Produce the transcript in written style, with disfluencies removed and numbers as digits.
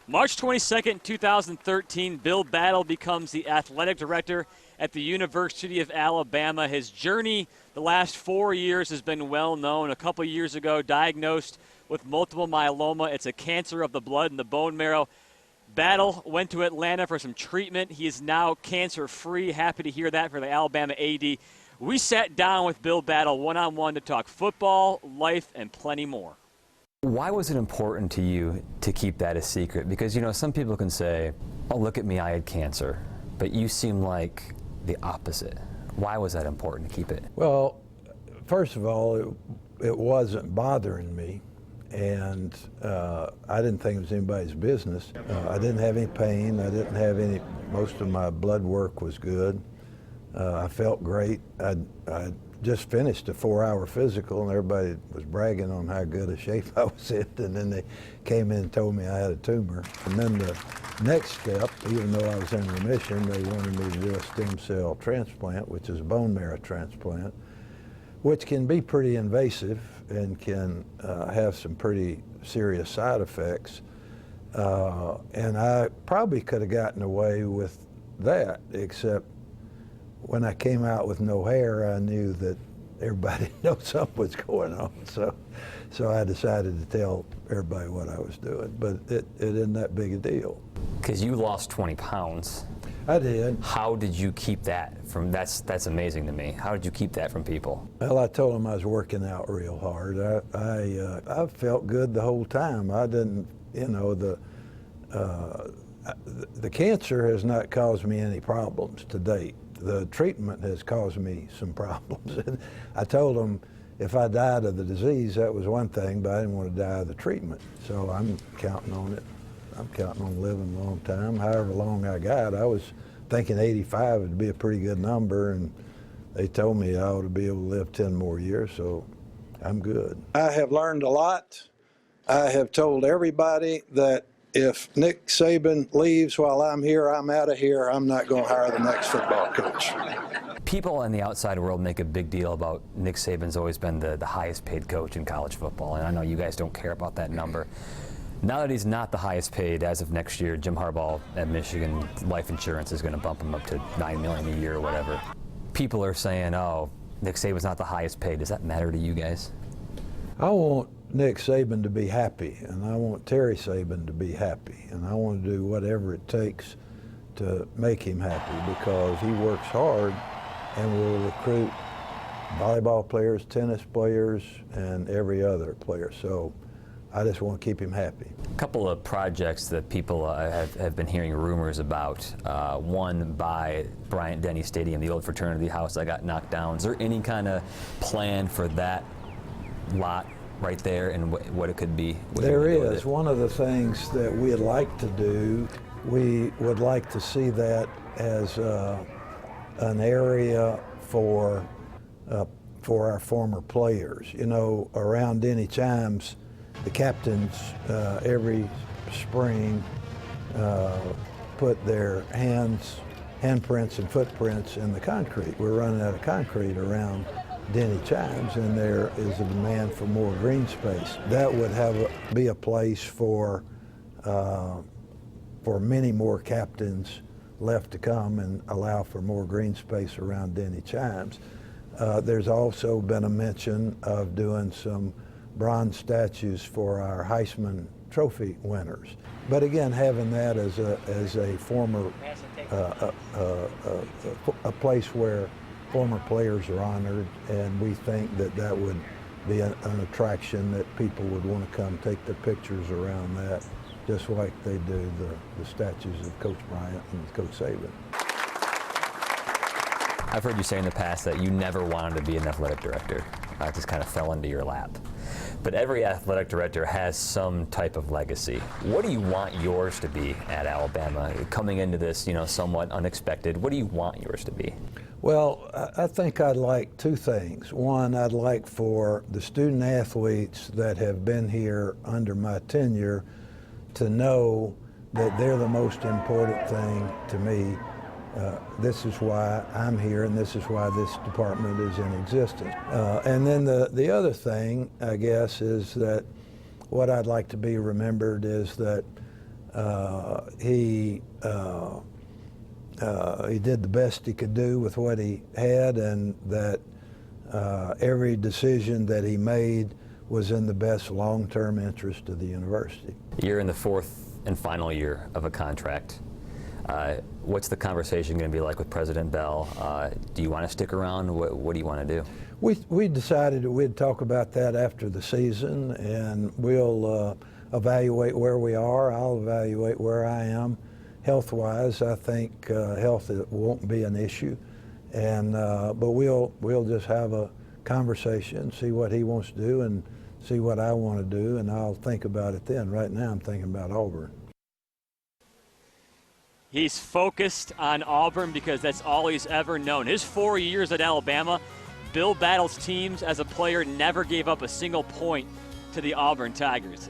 March 22nd, 2013, Bill Battle becomes the athletic director at the University of Alabama. His journey the last 4 years has been well known. A couple years ago, diagnosed with multiple myeloma. It's a cancer of the blood and the bone marrow. Battle went to Atlanta for some treatment. He is now cancer-free. Happy to hear that for the Alabama AD. We sat down with Bill Battle one-on-one to talk football, life, and plenty more. Why was it important to you to keep that a secret? Because, you know, some people can say, oh, look at me, I had cancer. But you seem like the opposite. Why was that important to keep it? Well, first of all, it wasn't bothering me. And I didn't think it was anybody's business. I didn't have any pain. I didn't have any, most of my blood work was good. I felt great. I just finished a 4-hour physical, and everybody was bragging on how good a shape I was in, and then they came in and told me I had a tumor. And then the next step, even though I was in remission, they wanted me to do a stem cell transplant, which is a bone marrow transplant, which can be pretty invasive and can have some pretty serious side effects. And I probably could have gotten away with that, except when I came out with no hair, I knew that everybody knew something was going on. So I decided to tell everybody what I was doing. But it isn't that big a deal. Because you lost 20 pounds. I did. How did you keep that from, that's amazing to me. How did you keep that from people? Well, I told them I was working out real hard. I felt good the whole time. I didn't, you know, the cancer has not caused me any problems to date. The treatment has caused me some problems. And I told them if I died of the disease, that was one thing, but I didn't want to die of the treatment. So I'm counting on it. I'm counting on living a long time, however long I got. I was thinking 85 would be a pretty good number, and they told me I ought to be able to live 10 more years, so I'm good. I have learned a lot. I have told everybody that if Nick Saban leaves while I'm here, I'm out of here. I'm not going to hire the next football coach. People in the outside world make a big deal about Nick Saban's always been the highest paid coach in college football, and I know you guys don't care about that number. Now that he's not the highest paid, as of next year, Jim Harbaugh at Michigan life insurance is going to bump him up to $9 million a year or whatever. People are saying, oh, Nick Saban's not the highest paid. Does that matter to you guys? I want Nick Saban to be happy, and I want Terry Saban to be happy, and I want to do whatever it takes to make him happy, because he works hard and will recruit volleyball players, tennis players, and every other player. So I just want to keep him happy. A couple of projects that people have been hearing rumors about. One by Bryant-Denny Stadium, the old fraternity house that got knocked down. Is there any kind of plan for that lot right there and what it could be? There is. One of the things that we'd like to do, we would like to see that as an area for our former players. You know, around Denny Chimes, the captains every spring put their handprints and footprints in the concrete. We're running out of concrete around Denny Chimes, and there is a demand for more green space. That would be a place for many more captains left to come and allow for more green space around Denny Chimes. There's also been a mention of doing some bronze statues for our Heisman Trophy winners. But again, having that as a former a place where former players are honored, and we think that would be an attraction that people would want to come take their pictures around that, just like they do the statues of Coach Bryant and Coach Saban. I've heard you say in the past that you never wanted to be an athletic director. It just kind of fell into your lap. But every athletic director has some type of legacy. What do you want yours to be at Alabama? Coming into this, you know, somewhat unexpected, what do you want yours to be? Well, I think I'd like two things. One, I'd like for the student athletes that have been here under my tenure to know that they're the most important thing to me. This is why I'm here, and this is why this department is in existence. And then the other thing, I guess, is that what I'd like to be remembered is that He did the best he could do with what he had, and that every decision that he made was in the best long-term interest of the university. You're in the fourth and final year of a contract. What's the conversation going to be like with President Bell? Do you want to stick around? What do you want to do? We decided that we'd talk about that after the season, and we'll evaluate where we are. I'll evaluate where I am. Health-wise, I think health won't be an issue, and but we'll just have a conversation, see what he wants to do, and see what I want to do, and I'll think about it then. Right now, I'm thinking about Auburn. He's focused on Auburn because that's all he's ever known. His 4 years at Alabama, Bill Battle's teams as a player never gave up a single point to the Auburn Tigers.